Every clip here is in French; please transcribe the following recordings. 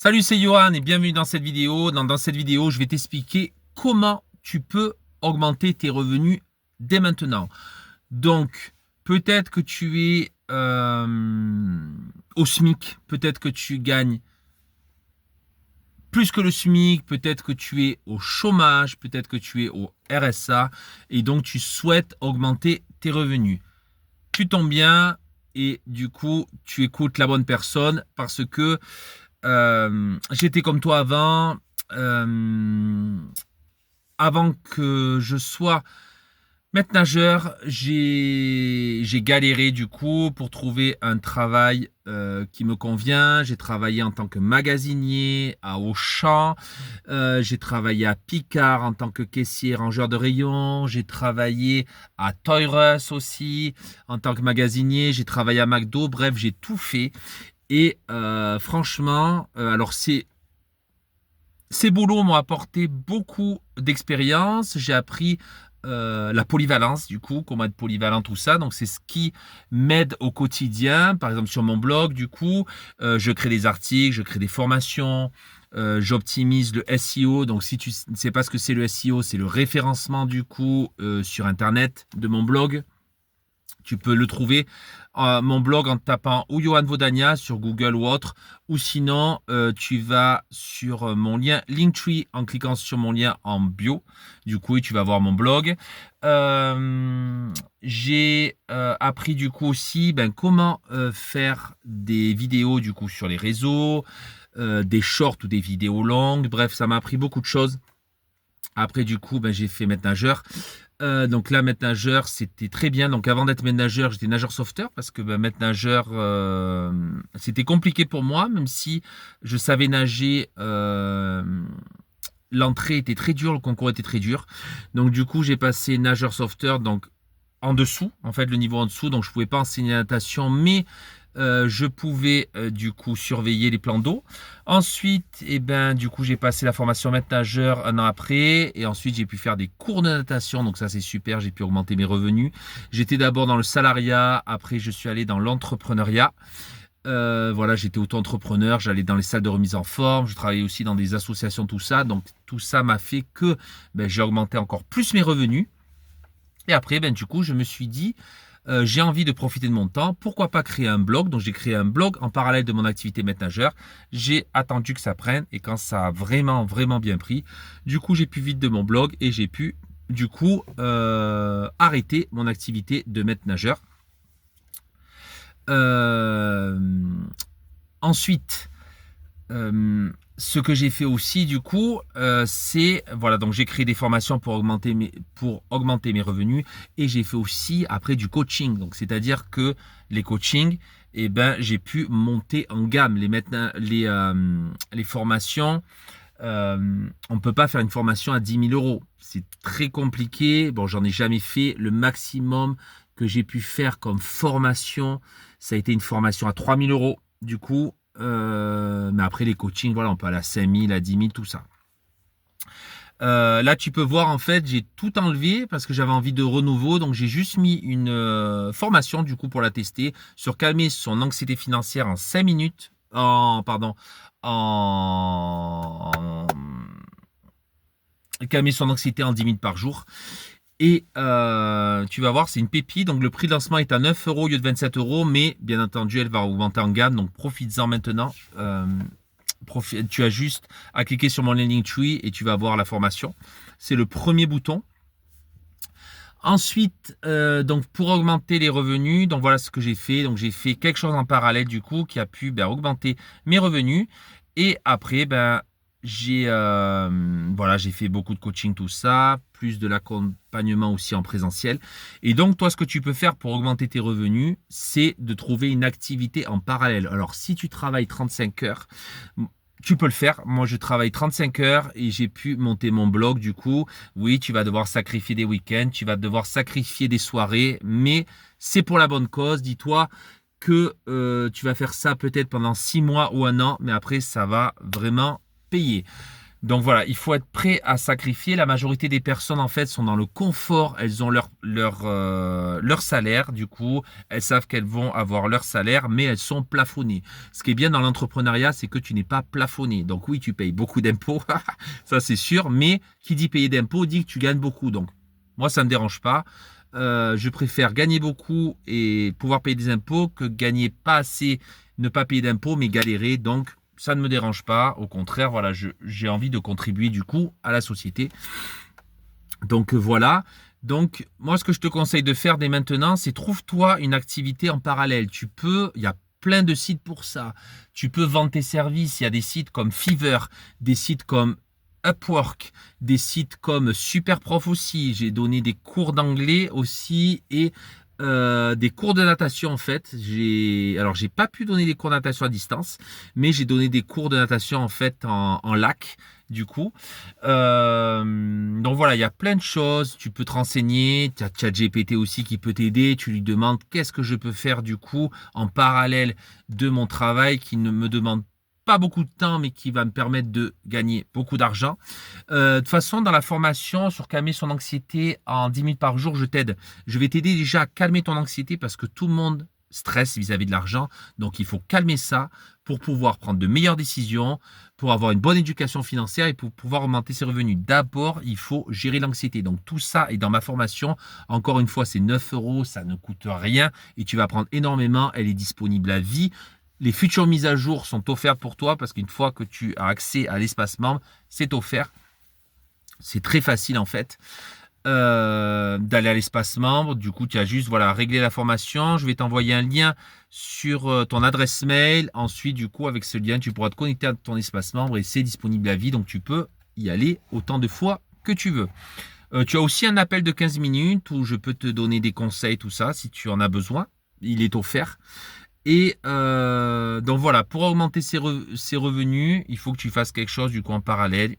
Salut, c'est Johan et bienvenue dans cette vidéo. Dans cette vidéo, je vais t'expliquer comment tu peux augmenter tes revenus dès maintenant. Donc, peut-être que tu es au SMIC, peut-être que tu gagnes plus que le SMIC, peut-être que tu es au chômage, peut-être que tu es au RSA et donc tu souhaites augmenter tes revenus. Tu tombes bien et du coup, tu écoutes la bonne personne parce que j'étais comme toi avant. Euh, Avant que je sois maître nageur, j'ai galéré du coup pour trouver un travail qui me convient. J'ai travaillé en tant que magasinier à Auchan. J'ai travaillé à Picard en tant que caissier rangeur de rayon. J'ai travaillé à Toys R Us aussi en tant que magasinier. J'ai travaillé à McDo. Bref, j'ai tout fait. Et franchement, alors ces boulots m'ont apporté beaucoup d'expérience. J'ai appris la polyvalence, du coup, comment être polyvalent, tout ça. Donc, c'est ce qui m'aide au quotidien. Par exemple, sur mon blog, du coup, je crée des articles, je crée des formations, j'optimise le SEO. Donc, si tu ne sais pas ce que c'est le SEO, c'est le référencement, du coup, sur Internet de mon blog. Tu peux le trouver mon blog en tapant ou Johan Vodagna sur Google ou autre, ou sinon tu vas sur mon lien Linktree en cliquant sur mon lien en bio. Du coup, et tu vas voir mon blog. J'ai appris du coup aussi comment faire des vidéos du coup sur les réseaux, des shorts ou des vidéos longues. Bref, ça m'a appris beaucoup de choses. Après, du coup, j'ai fait maître nageur. Donc là, maître nageur, c'était très bien. Donc avant d'être maître nageur, j'étais nageur sauveteur parce que maître nageur, c'était compliqué pour moi, même si je savais nager. L'entrée était très dure, le concours était très dur. Donc du coup, j'ai passé nageur sauveteur, donc en dessous, en fait, le niveau en dessous. Donc je pouvais pas enseigner la natation, mais je pouvais du coup surveiller les plans d'eau. Ensuite, du coup, j'ai passé la formation maître nageur un an après. Et ensuite, j'ai pu faire des cours de natation. Donc ça, c'est super. J'ai pu augmenter mes revenus. J'étais d'abord dans le salariat. Après, je suis allé dans l'entrepreneuriat. Voilà, j'étais auto-entrepreneur. J'allais dans les salles de remise en forme. Je travaillais aussi dans des associations, tout ça. Donc tout ça m'a fait que j'ai augmenté encore plus mes revenus. Et après, du coup, je me suis dit, j'ai envie de profiter de mon temps. Pourquoi pas créer un blog? Donc, j'ai créé un blog en parallèle de mon activité maître nageur. J'ai attendu que ça prenne et quand ça a vraiment, vraiment bien pris, du coup, j'ai pu vite de mon blog et j'ai pu, du coup, arrêter mon activité de maître nageur. Euh, Ensuite, ce que j'ai fait aussi du coup, c'est voilà, donc j'ai créé des formations pour augmenter mes revenus et j'ai fait aussi après du coaching. Donc c'est-à-dire que les coachings, j'ai pu monter en gamme les formations. On peut pas faire une formation à 10 000 euros. C'est très compliqué. Bon, j'en ai jamais fait. Le maximum que j'ai pu faire comme formation, ça a été une formation à 3 000 euros. Du coup, mais après les coachings, voilà, on peut aller à 5 000, à 10 000, tout ça. Là, tu peux voir, en fait, j'ai tout enlevé parce que j'avais envie de renouveau. Donc, j'ai juste mis une formation, du coup, pour la tester sur calmer son anxiété financière en 5 minutes. En calmer son anxiété en 10 minutes par jour. Et tu vas voir, c'est une pépite. Donc, le prix de lancement est à 9 euros au lieu de 27 euros. Mais, bien entendu, elle va augmenter en gamme. Donc, profites-en maintenant. Tu as juste à cliquer sur mon landing tree et tu vas voir la formation. C'est le premier bouton. Ensuite, donc pour augmenter les revenus, donc voilà ce que j'ai fait. Donc j'ai fait quelque chose en parallèle du coup qui a pu augmenter mes revenus. Et après, j'ai fait beaucoup de coaching, tout ça, plus de l'accompagnement aussi en présentiel. Et donc toi, ce que tu peux faire pour augmenter tes revenus, c'est de trouver une activité en parallèle. Alors si tu travailles 35 heures, tu peux le faire. Moi, je travaille 35 heures et j'ai pu monter mon blog. Du coup, oui, tu vas devoir sacrifier des week-ends, tu vas devoir sacrifier des soirées, mais c'est pour la bonne cause. Dis-toi que tu vas faire ça peut-être pendant 6 mois ou un an, mais après, ça va vraiment payer. Donc voilà, il faut être prêt à sacrifier. La majorité des personnes en fait sont dans le confort. Elles ont leur salaire. Du coup, elles savent qu'elles vont avoir leur salaire, mais elles sont plafonnées. Ce qui est bien dans l'entrepreneuriat, c'est que tu n'es pas plafonné. Donc oui, tu payes beaucoup d'impôts, ça c'est sûr. Mais qui dit payer d'impôts dit que tu gagnes beaucoup. Donc moi, ça ne me dérange pas. Je préfère gagner beaucoup et pouvoir payer des impôts que gagner pas assez, ne pas payer d'impôts, mais galérer. Donc, ça ne me dérange pas. Au contraire, voilà, j'ai envie de contribuer du coup à la société. Donc voilà. Donc, moi, ce que je te conseille de faire dès maintenant, c'est trouve-toi une activité en parallèle. Il y a plein de sites pour ça. Tu peux vendre tes services. Il y a des sites comme Fiverr, des sites comme Upwork, des sites comme Superprof aussi. J'ai donné des cours d'anglais aussi et des cours de natation en fait. Alors j'ai pas pu donner des cours de natation à distance, mais j'ai donné des cours de natation en fait en lac du coup. Donc voilà, il y a plein de choses. Tu peux te renseigner. Tu as ChatGPT aussi qui peut t'aider. Tu lui demandes qu'est-ce que je peux faire du coup en parallèle de mon travail qui ne me demande pas beaucoup de temps, mais qui va me permettre de gagner beaucoup d'argent. De toute façon, dans la formation sur calmer son anxiété en 10 minutes par jour, je t'aide. Je vais t'aider déjà à calmer ton anxiété parce que tout le monde stresse vis-à-vis de l'argent. Donc, il faut calmer ça pour pouvoir prendre de meilleures décisions, pour avoir une bonne éducation financière et pour pouvoir augmenter ses revenus. D'abord, il faut gérer l'anxiété. Donc, tout ça est dans ma formation. Encore une fois, c'est 9 euros, ça ne coûte rien et tu vas apprendre énormément. Elle est disponible à vie. Les futures mises à jour sont offertes pour toi parce qu'une fois que tu as accès à l'espace membre, c'est offert. C'est très facile en fait d'aller à l'espace membre. Du coup, tu as juste voilà, régler la formation. Je vais t'envoyer un lien sur ton adresse mail. Ensuite, du coup, avec ce lien, tu pourras te connecter à ton espace membre et c'est disponible à vie. Donc, tu peux y aller autant de fois que tu veux. Tu as aussi un appel de 15 minutes où je peux te donner des conseils, tout ça, si tu en as besoin. Il est offert. Et donc voilà, pour augmenter ses revenus, il faut que tu fasses quelque chose du coup en parallèle.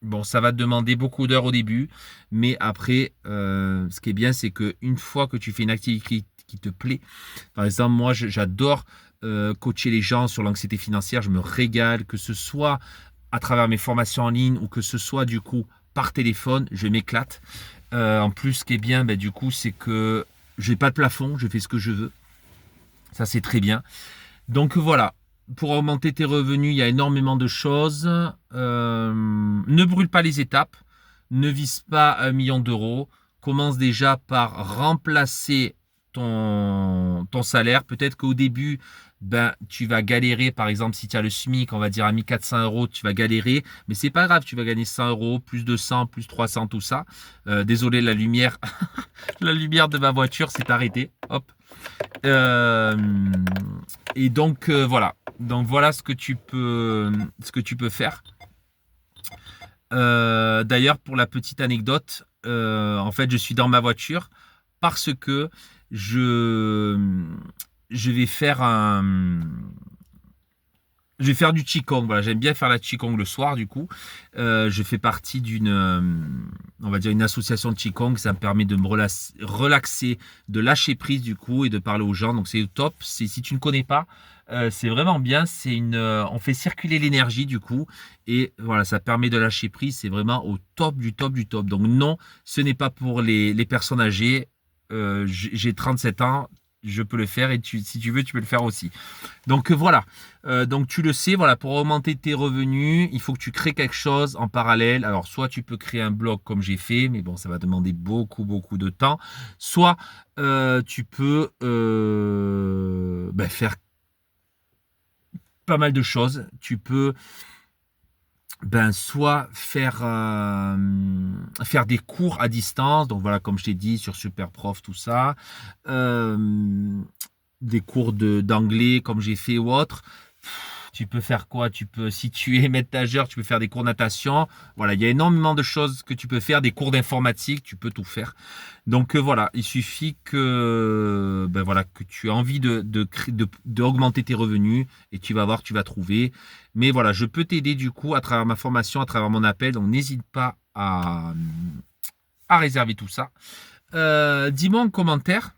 Bon, ça va te demander beaucoup d'heures au début, mais après, ce qui est bien, c'est qu'une fois que tu fais une activité qui te plaît, par exemple, moi, j'adore coacher les gens sur l'anxiété financière, je me régale, que ce soit à travers mes formations en ligne ou que ce soit du coup par téléphone, je m'éclate. En plus, ce qui est bien, du coup, c'est que je n'ai pas de plafond, je fais ce que je veux. Ça, c'est très bien. Donc voilà, pour augmenter tes revenus, il y a énormément de choses. Ne brûle pas les étapes. Ne vise pas 1 million d'euros. Commence déjà par remplacer ton salaire. Peut-être qu'au début, tu vas galérer. Par exemple, si tu as le SMIC, on va dire à 1400 euros, tu vas galérer. Mais c'est pas grave, tu vas gagner 100 euros, plus 200, plus 300, tout ça. Désolé, la lumière, la lumière de ma voiture s'est arrêtée. Hop. Euh, et donc voilà. Donc voilà ce que tu peux faire. D'ailleurs, pour la petite anecdote, en fait, je suis dans ma voiture parce que je je vais faire un je vais faire du Qigong. Voilà, j'aime bien faire la Qigong le soir, du coup. Je fais partie d'une, on va dire, une association de Qigong. Ça me permet de me relaxer, de lâcher prise, du coup, et de parler aux gens. Donc, c'est top. Si tu ne connais pas, c'est vraiment bien. On fait circuler l'énergie, du coup. Et voilà, ça permet de lâcher prise. C'est vraiment au top du top du top. Donc, non, ce n'est pas pour les personnes âgées. J'ai 37 ans. Je peux le faire et si tu veux, tu peux le faire aussi. Donc voilà. Donc tu le sais, voilà, pour augmenter tes revenus, il faut que tu crées quelque chose en parallèle. Alors soit tu peux créer un blog comme j'ai fait, mais bon, ça va demander beaucoup, beaucoup de temps. Soit tu peux faire pas mal de choses. Tu peux soit faire des cours à distance. Donc voilà, comme je t'ai dit, sur Superprof, tout ça. Des cours d'anglais comme j'ai fait ou autre. Tu peux faire quoi? Tu peux, si tu es maître nageur, tu peux faire des cours de natation. Voilà, il y a énormément de choses que tu peux faire, des cours d'informatique, tu peux tout faire. Donc voilà, il suffit que voilà que tu as envie d'augmenter tes revenus et tu vas voir, tu vas trouver. Mais voilà, je peux t'aider du coup à travers ma formation, à travers mon appel. Donc n'hésite pas à réserver tout ça. Dis-moi en commentaire.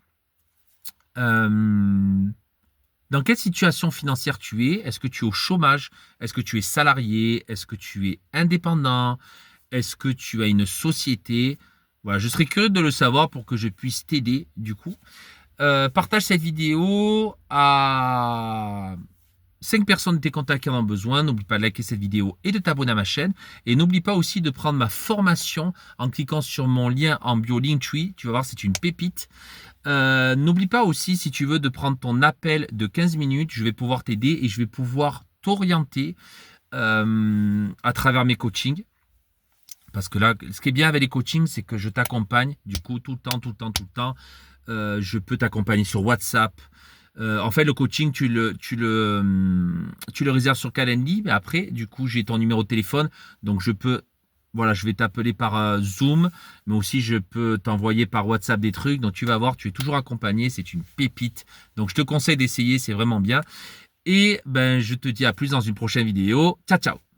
dans quelle situation financière tu es. Est-ce que tu es au chômage? Est-ce que tu es salarié? Est-ce que tu es indépendant? Est-ce que tu as une société? Voilà, je serais curieux de le savoir pour que je puisse t'aider du coup. Partage cette vidéo à 5 personnes de tes contacts qui en ont besoin. N'oublie pas de liker cette vidéo et de t'abonner à ma chaîne. Et n'oublie pas aussi de prendre ma formation en cliquant sur mon lien en bio Linktree. Tu vas voir, c'est une pépite. N'oublie pas aussi, si tu veux, de prendre ton appel de 15 minutes. Je vais pouvoir t'aider et je vais pouvoir t'orienter à travers mes coachings. Parce que là, ce qui est bien avec les coachings, c'est que je t'accompagne du coup tout le temps, tout le temps, tout le temps. Je peux t'accompagner sur WhatsApp. En fait, le coaching, tu le réserves sur Calendly, mais après, du coup, j'ai ton numéro de téléphone, donc je peux, voilà, je vais t'appeler par Zoom, mais aussi je peux t'envoyer par WhatsApp des trucs. Donc tu vas voir, tu es toujours accompagné, c'est une pépite. Donc je te conseille d'essayer, c'est vraiment bien. Et ben, je te dis à plus dans une prochaine vidéo. Ciao, ciao.